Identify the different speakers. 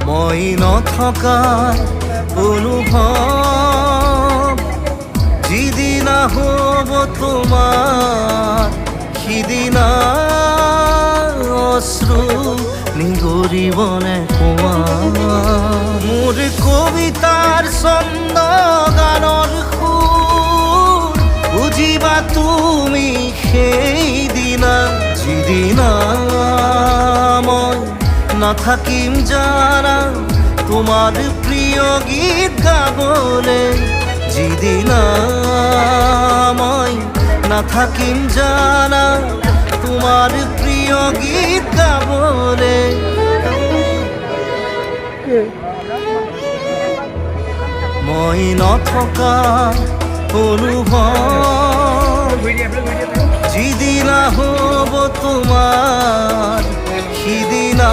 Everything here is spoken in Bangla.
Speaker 1: মই নথকাৰ অনুভৱ যিদিনা হ'ব তোমাৰ সিদিনা অশ্ৰু নিগৰিবনে কোৱা মোৰ কবিতাৰ ছন্দ গানৰ সুৰ বুজিবা তুমি সেইদিনা যিদিনা মই নাথাকিম জানা তোমার প্রিয় গীত গাবলে যিদিনা মই নাথাকিম জানা তোমার প্রিয় গীত গাবলে মই নথকা অনুভৱ যিদিনা হ'ব তোমাৰ সিদিনা